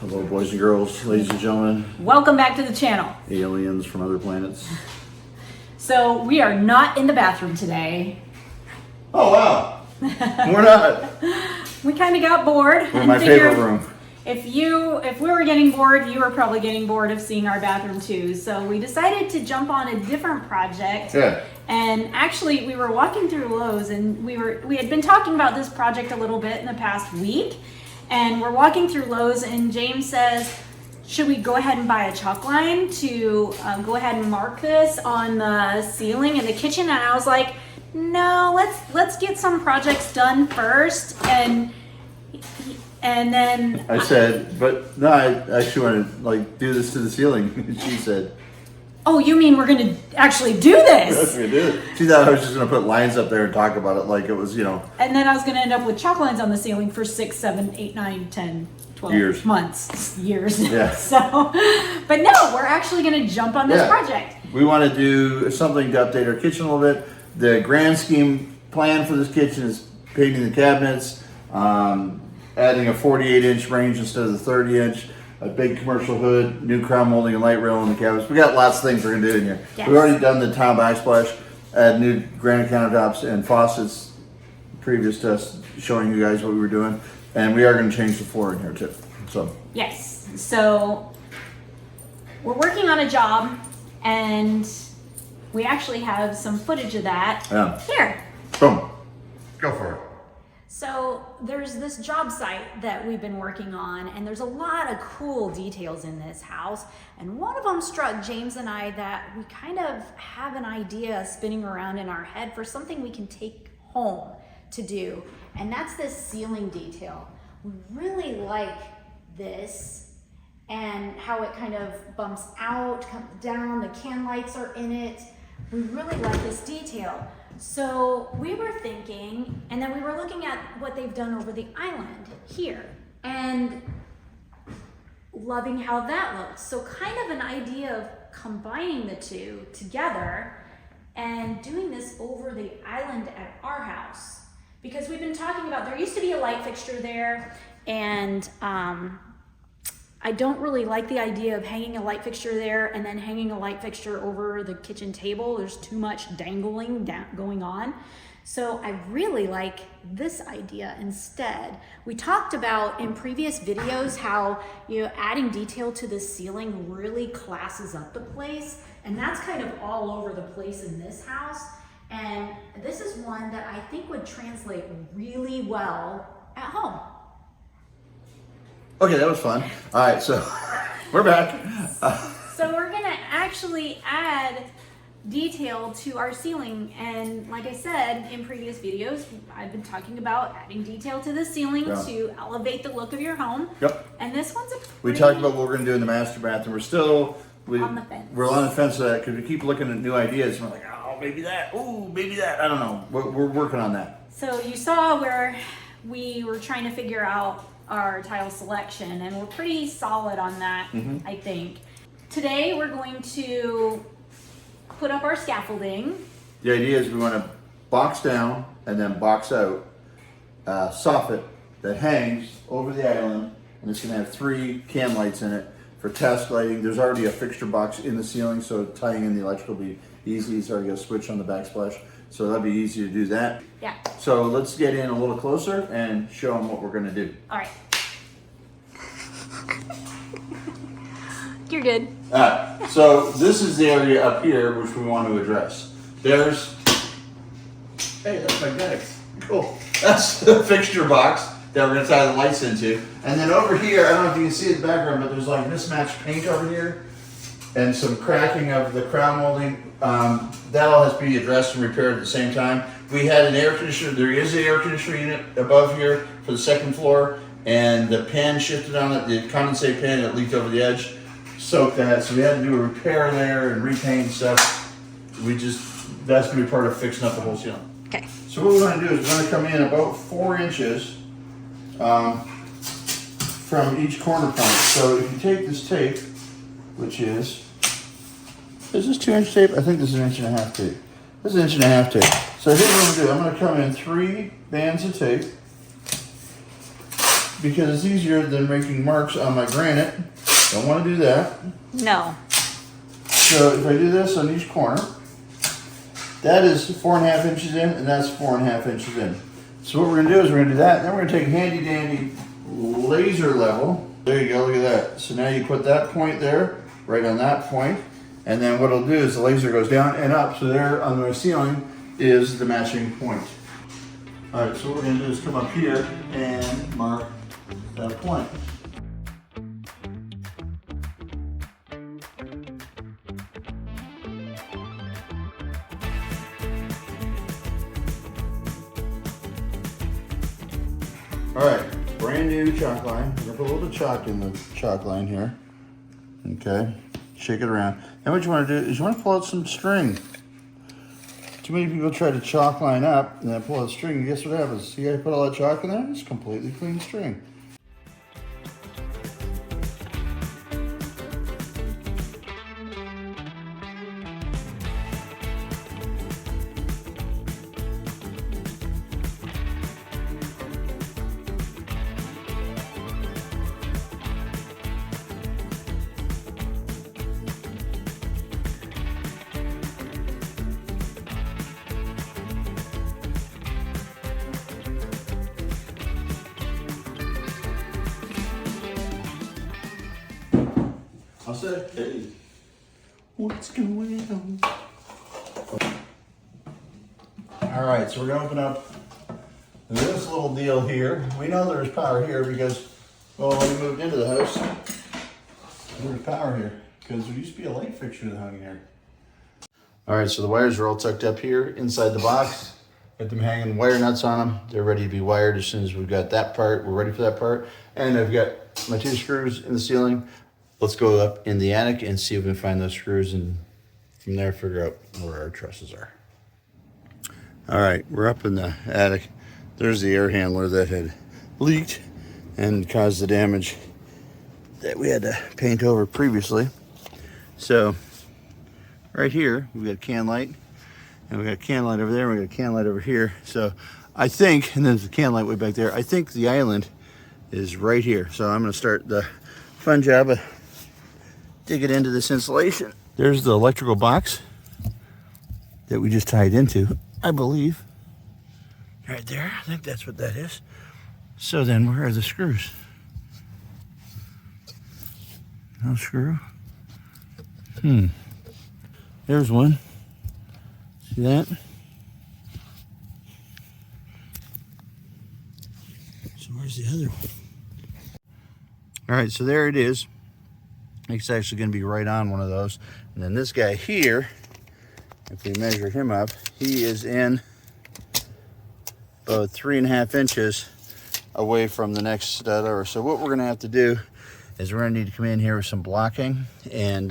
Hello, boys and girls, ladies and gentlemen. Welcome back to the channel. Aliens from other planets. So we are not in the bathroom today. Oh, wow. We're not. We kind of got bored. We're in my favorite room. If we were getting bored, you were probably getting bored of seeing our bathroom too. So we decided to jump on a different project. Yeah. And actually, we were walking through Lowe's, and we had been talking about this project a little bit in the past week. And we're walking through Lowe's, and James says, should we go ahead and buy a chalk line to go ahead and mark this on the ceiling in the kitchen? And I was like, no, let's get some projects done first, and then I said, but no, I actually want to do this to the ceiling. She said, oh, you mean we're going to actually do this? that's what we do. She thought I was just going to put lines up there and talk about it like it was, And then I was going to end up with chalk lines on the ceiling for 6, 7, 8, 9, 10, 12 years. Months. Years. Yeah. So, but no, we're actually going to jump on this project. We want to do something to update our kitchen a little bit. The grand scheme plan for this kitchen is painting the cabinets, adding a 48-inch range instead of the 30-inch, a big commercial hood, new crown molding and light rail in the cabinets. We got lots of things we're going to do in here. Yes. We've already done the tile backsplash, add new granite countertops and faucets previous to us showing you guys what we were doing. And we are going to change the floor in here too. So Yes. So we're working on a job, and we actually have some footage of that here. Boom. Go for it. So there's this job site that we've been working on, and there's a lot of cool details in this house. And one of them struck James and I that we kind of have an idea spinning around in our head for something we can take home to do. And that's this ceiling detail. We really like this and how it kind of bumps out, comes down, the can lights are in it. We really like this detail. So we were thinking, and then we were looking at what they've done over the island here and loving how that looks. So kind of an idea of combining the two together and doing this over the island at our house. Because we've been talking about, there used to be a light fixture there, and I don't really like the idea of hanging a light fixture there and then hanging a light fixture over the kitchen table. There's too much dangling going on. So I really like this idea instead. We talked about in previous videos how adding detail to the ceiling really classes up the place, and that's kind of all over the place in this house. And this is one that I think would translate really well at home. Okay, that was fun. All right, so we're back. So we're gonna actually add detail to our ceiling, and like I said in previous videos, I've been talking about adding detail to the ceiling to elevate the look of your home. Yep. And this one's We talked about what we're going to do in the master bathroom. We're still on the fence. We're on the fence of that because we keep looking at new ideas. And we're like, oh, maybe that. Oh, maybe that. I don't know. We're working on that. So you saw where we were trying to figure out our tile selection, and we're pretty solid on that, I think. Today we're going to put up our scaffolding. The idea is we want to box down and then box out soffit that hangs over the island, and it's going to have 3 can lights in it for task lighting. There's already a fixture box in the ceiling, so tying in the electrical will be easy. It's already got a switch on the backsplash, so that'll be easy to do that. Yeah. So let's get in a little closer and show them what we're going to do. All right. You're good. All right, so this is the area up here which we want to address. There's, hey, that's magnetic. Cool. That's the fixture box that we're going to tie the lights into. And then over here, I don't know if you can see it in the background, but there's like mismatched paint over here and some cracking of the crown molding. That all has to be addressed and repaired at the same time. We had an air conditioner. There is an air conditioner unit above here for the second floor, and the pan shifted on it. The condensate pan that leaked over the edge soaked that, so we had to do a repair there and repaint stuff. That's going to be part of fixing up the whole ceiling. Okay. So what we're going to do is we're going to come in about 4 inches from each corner point. So if you take this tape, which is this 2-inch tape? I think this is 1.5 inch tape. This is 1.5 inch tape. So here's what I'm going to do. I'm going to come in 3 bands of tape because it's easier than making marks on my granite. Don't want to do that. No. So if I do this on each corner, that is 4.5 inches in, and that's 4.5 inches in. So what we're going to do is we're going to do that, and then we're going to take a handy dandy laser level. There you go, look at that. So now you put that point there, right on that point, and then what it'll do is the laser goes down and up, so there on my ceiling is the matching point. All right, so what we're going to do is come up here and mark that point. All right, brand new chalk line. We're gonna put a little bit of chalk in the chalk line here. Okay, shake it around. Then what you wanna do is you wanna pull out some string. Too many people try to chalk line up and then pull out string, and guess what happens? You gotta put all that chalk in there, it's completely clean string. I'll say, hey, what's going on? All right, so we're gonna open up this little deal here. We know there's power here because, well, when we moved into the house, there's power here because there used to be a light fixture that hung here. All right, so the wires are all tucked up here inside the box. Got them hanging wire nuts on them. They're ready to be wired as soon as we've got that part. We're ready for that part. And I've got my 2 screws in the ceiling. Let's go up in the attic and see if we can find those screws, and from there figure out where our trusses are. All right, we're up in the attic. There's the air handler that had leaked and caused the damage that we had to paint over previously. So right here, we've got a can light, and we got a can light over there, and we got a can light over here. So I think, and there's a can light way back there, I think the island is right here. So I'm gonna start the fun job of digging into this insulation. There's the electrical box that we just tied into, I believe. Right there, I think that's what that is. So then where are the screws? No screw. There's one. See that? So where's the other one? All right, so there it is. It's actually going to be right on one of those. And then this guy here, if we measure him up, he is in about 3.5 inches away from the next stud over. So what we're going to have to do is we're going to need to come in here with some blocking and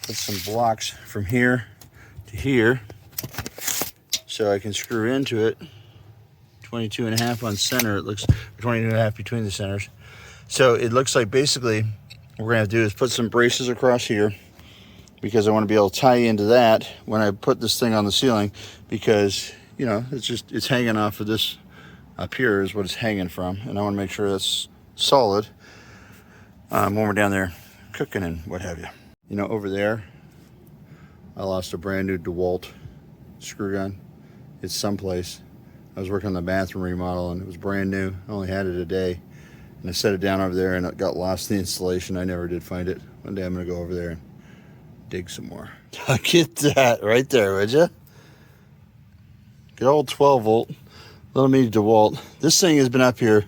put some blocks from here to here so I can screw into it. 22.5 on center, it looks, 22.5 between the centers. So it looks like basically what we're gonna have to do is put some braces across here because I want to be able to tie into that when I put this thing on the ceiling, because you know it's hanging off of this up here is what it's hanging from, and I want to make sure that's solid when we're down there cooking and what have you. You know, over there I lost a brand new DeWalt screw gun. It's someplace. I was working on the bathroom remodel and it was brand new. I only had it a day. And I set it down over there and it got lost in the installation. I never did find it. One day I'm gonna go over there and dig some more. Get that right there, would you? Good old 12 volt, little mini DeWalt. This thing has been up here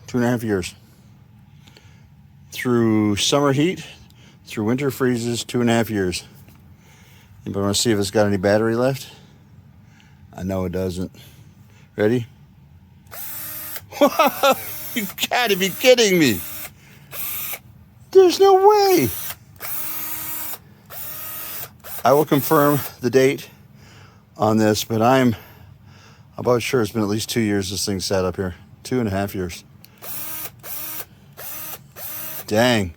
2.5 years. Through summer heat, through winter freezes, 2.5 years. Anybody want to see if it's got any battery left? I know it doesn't. Ready? You've got to be kidding me. There's no way. I will confirm the date on this, but I'm about sure it's been at least 2 years this thing sat up here. 2.5 years. Dang.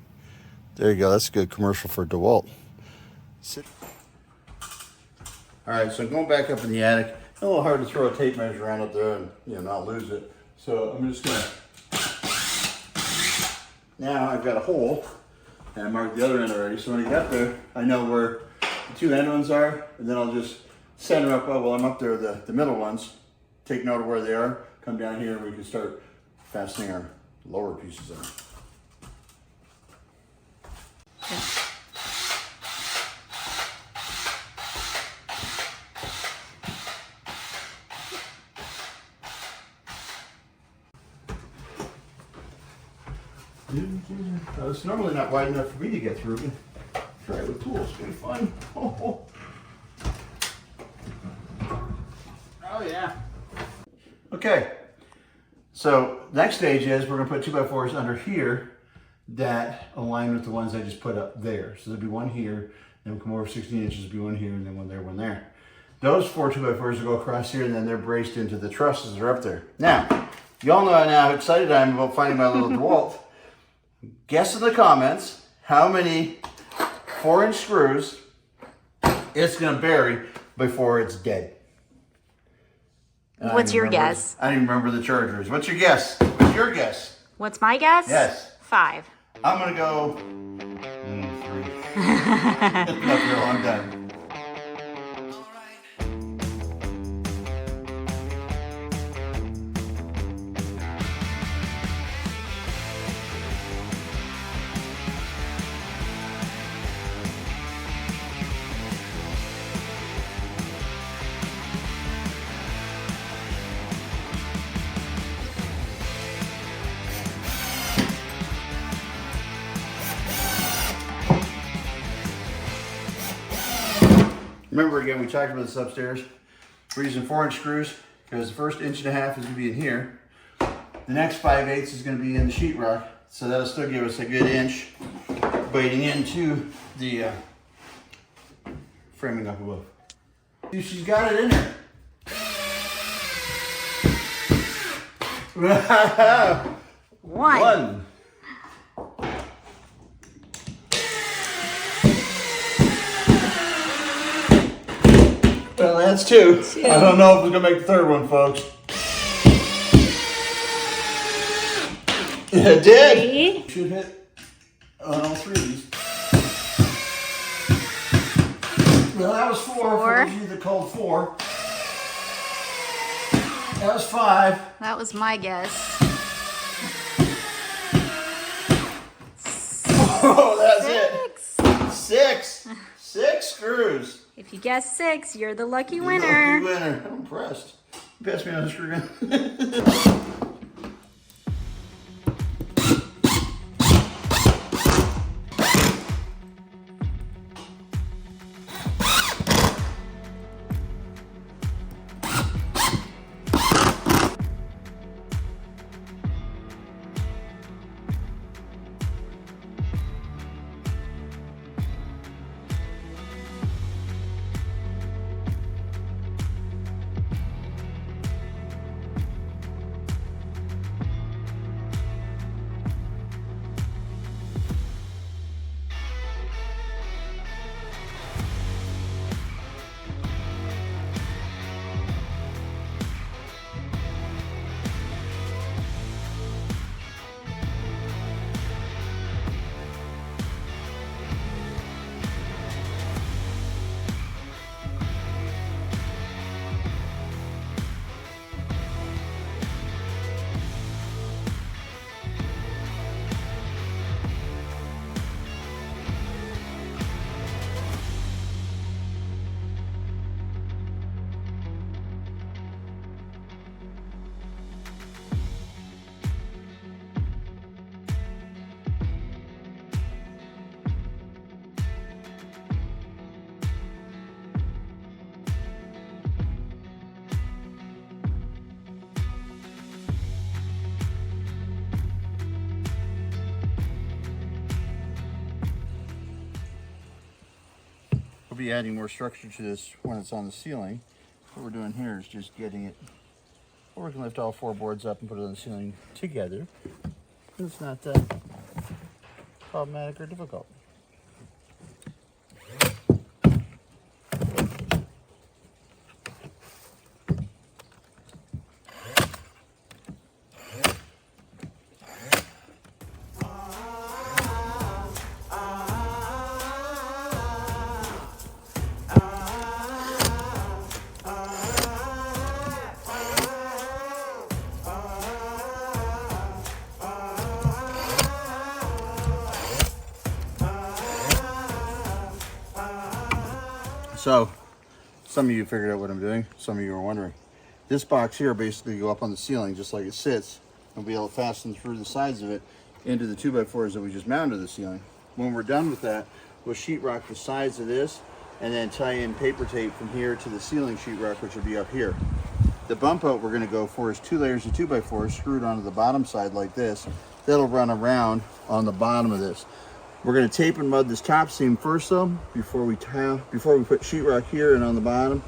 There you go. That's a good commercial for DeWalt. Sit. All right, so I'm going back up in the attic. A little hard to throw a tape measure around up there and not lose it. So I'm just gonna. Now I've got a hole, and I marked the other end already. So when I get there, I know where the two end ones are, and then I'll just center up while I'm up there the middle ones. Take note of where they are. Come down here, and we can start fastening our lower pieces on. It's normally not wide enough for me to get through, but try it with tools. It's gonna be fun. Oh yeah. Okay. So next stage is we're gonna put 2x4s under here that align with the ones I just put up there. So there'll be one here, then we'll come over 16 inches, be one here, and then one there, one there. Those 4 2x4s will go across here, and then they're braced into the trusses that are up there. Now, y'all know how excited I am about finding my little DeWalt. Guess in the comments how many 4-inch screws it's going to bury before it's dead. What's your guess? I don't even remember the chargers. What's your guess? What's your guess? What's my guess? Yes. 5. I'm going to go 3. Not for a long time. Remember again, we talked about this upstairs. We're using 4-inch screws because the first 1.5 inches is going to be in here. The next 5/8 is going to be in the sheetrock. So that'll still give us a good inch biting into the framing up above. See, she's got it in there. One. Well, that's 2. I don't know if we're gonna make the third one, folks. It did. 3. Should hit on all 3 of these. Well, that was 4. For those of you that called 4. That was 5. That was my guess. Oh, that's 6. it. 6 screws. If you guess 6, you're the lucky winner. Lucky winner. I'm impressed. Pass me another screw gun. Be adding more structure to this when it's on the ceiling. What we're doing here is just getting it, or we can lift all 4 boards up and put it on the ceiling together. It's not problematic or difficult. So, some of you figured out what I'm doing. Some of you are wondering. This box here basically go up on the ceiling just like it sits, and we'll be able to fasten through the sides of it into the 2x4s that we just mounted to the ceiling. When we're done with that, we'll sheetrock the sides of this and then tie in paper tape from here to the ceiling sheetrock, which will be up here. The bump out we're going to go for is 2 layers of 2x4s screwed onto the bottom side like this. That'll run around on the bottom of this. We're going to tape and mud this top seam first though, before we put sheetrock here and on the bottom.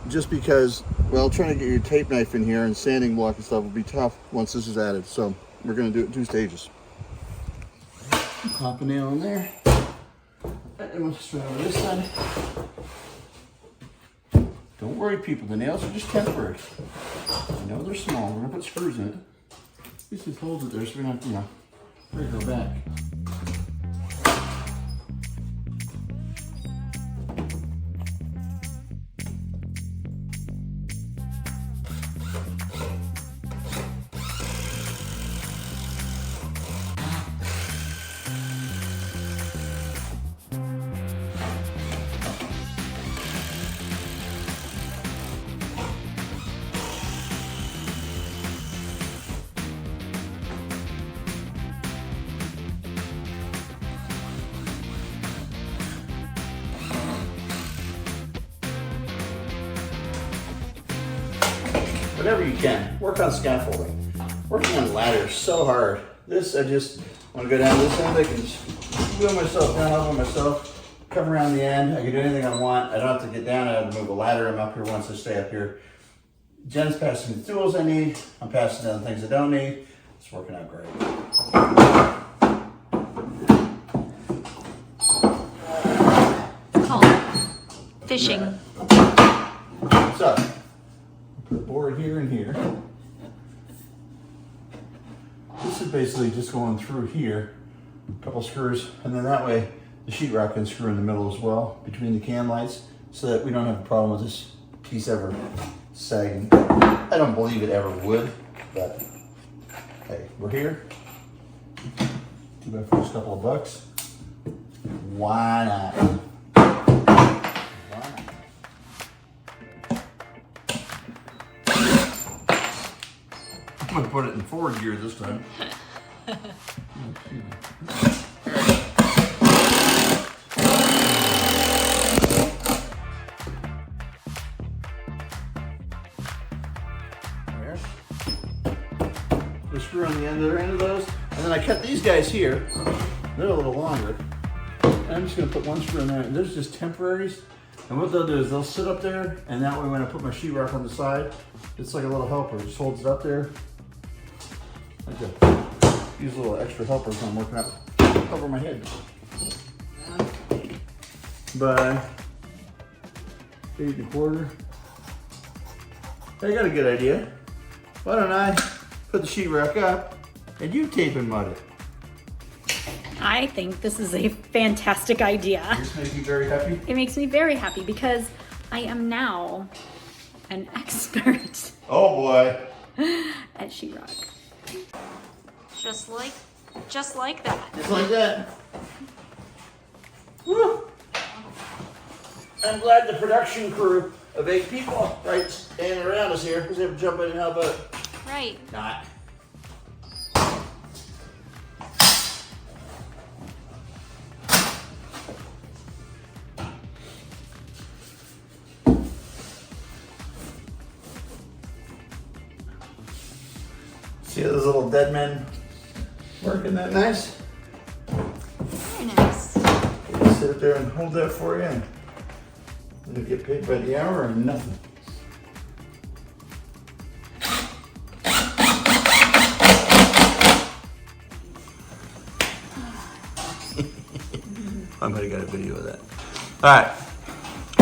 Just because, well, trying to get your tape knife in here and sanding block and stuff will be tough once this is added. So we're going to do it in 2 stages. Pop a nail in there. And then we'll straight over this side. Don't worry, people. The nails are just temporary. I know they're small. We're going to put screws in it. This just holds it there so we don't have to, break our back. Whatever you can, work on scaffolding. Working on ladders so hard. This, I just want to go down this end. I can just wheel myself down, up on myself, come around the end. I can do anything I want. I don't have to get down. I have to move a ladder. I'm up here once I stay up here. Jen's passing the tools I need. I'm passing down the things I don't need. It's working out great. Oh, fishing. What's up? Put a board here and here. This is basically just going through here, a couple screws, and then that way the sheetrock can screw in the middle as well between the can lights so that we don't have a problem with this piece ever sagging. I don't believe it ever would, but hey, we're here. 2x4's a couple of bucks. Why not? I'm going to put it in forward gear this time. There. Put a screw on the end of those. And then I cut these guys here. They're a little longer. And I'm just going to put one screw in there. And there's just temporaries. And what they'll do is they'll sit up there. And that way when I put my sheetrock on the side, it's like a little helper. It just holds it up there. Use a little extra helpers when I'm working out over my head. By 8 1/4. I got a good idea. Why don't I put the sheetrock up and you tape and mud it? I think this is a fantastic idea. This makes you very happy? It makes me very happy because I am now an expert Oh boy. at sheetrock. Just like that. Just like that. Woo! I'm glad the production crew of 8 people right standing around us here was able to jump in and help out. Right. Not. See those little dead men working that nice? Very nice. Just sit up there and hold that for you and you'll get paid by the hour or nothing. I might have got a video of that. All right.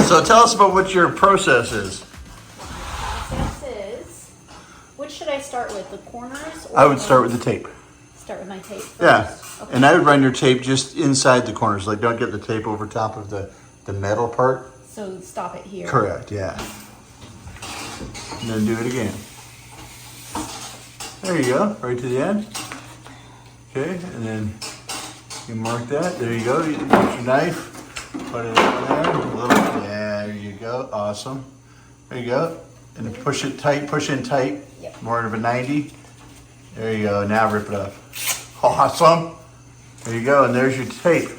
So tell us about what your process is. Which should I start with? The corners? Or I would start with the tape. Start with my tape first. Yeah. Okay. And I would run your tape just inside the corners. Like don't get the tape over top of the metal part. So stop it here. Correct, yeah. And then do it again. There you go, right to the end. Okay, and then you mark that. There you go. You use your knife, put it in there a little. Yeah. There you go. Awesome. There you go. And then push it tight, push in tight. Yep. More of a 90. There you go. Now rip it up. Awesome. There you go. And there's your tape.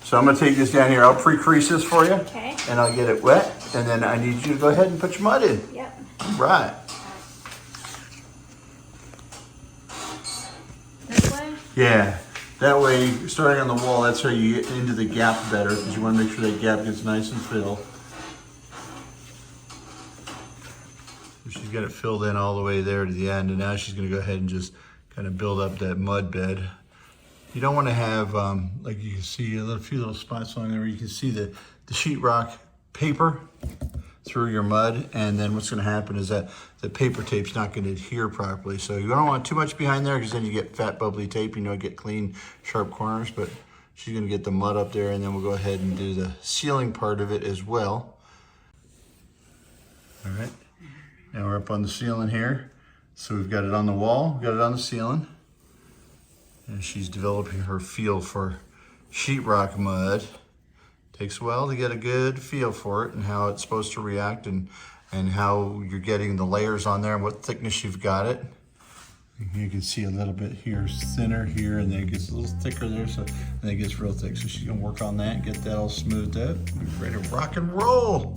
So I'm going to take this down here. I'll pre-crease this for you. Okay. And I'll get it wet. And then I need you to go ahead and put your mud in. Yep. Right. This way? Yeah. That way, starting on the wall, that's how you get into the gap better, because you want to make sure that gap gets nice and filled. She's got it filled in all the way there to the end, and now she's going to go ahead and just kind of build up that mud bed. You don't want to have, like you can see, a few little spots on there where you can see the sheetrock paper through your mud, and then what's going to happen is that the paper tape's not going to adhere properly. So you don't want too much behind there, because then you get fat bubbly tape, you know, get clean sharp corners. But she's going to get the mud up there, and then we'll go ahead and do the sealing part of it as well. All right, now we're up on the ceiling here. So we've got it on the wall, got it on the ceiling, and she's developing her feel for sheetrock mud. Takes a while to get a good feel for it and how it's supposed to react, and how you're getting the layers on there and what thickness you've got it. You can see a little bit here, thinner here, and then it gets a little thicker there, so then it gets real thick. So she's gonna work on that and get that all smoothed out. We're ready to rock and roll.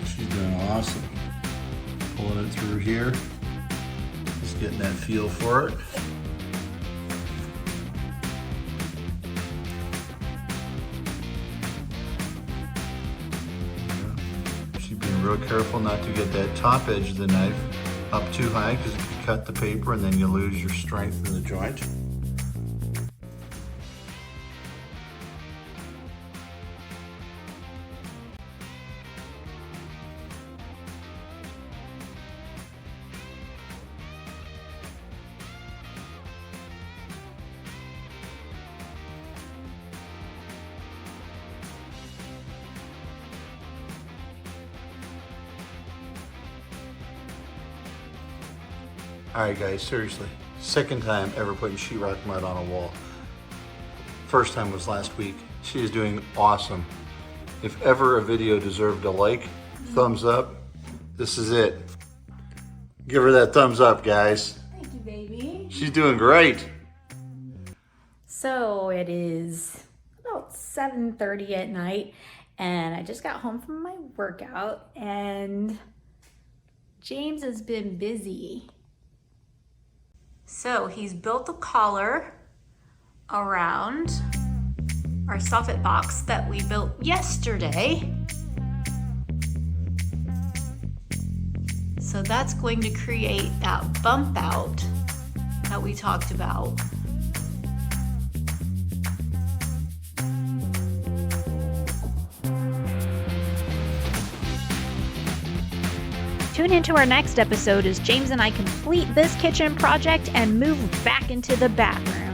She's doing awesome. Pulling it through here. Just getting that feel for it. She's being real careful not to get that top edge of the knife up too high, because it can cut the paper and then you lose your strength in the joint. All right, guys, seriously, second time ever putting sheetrock mud on a wall. First time was last week. She is doing awesome. If ever a video deserved a like, thumbs up, this is it. Give her that thumbs up, guys. Thank you, baby. She's doing great. So it is about 7:30 at night, and I just got home from my workout, and James has been busy. So he's built the collar around our soffit box that we built yesterday. So that's going to create that bump out that we talked about. Tune into our next episode as James and I complete this kitchen project and move back into the bathroom.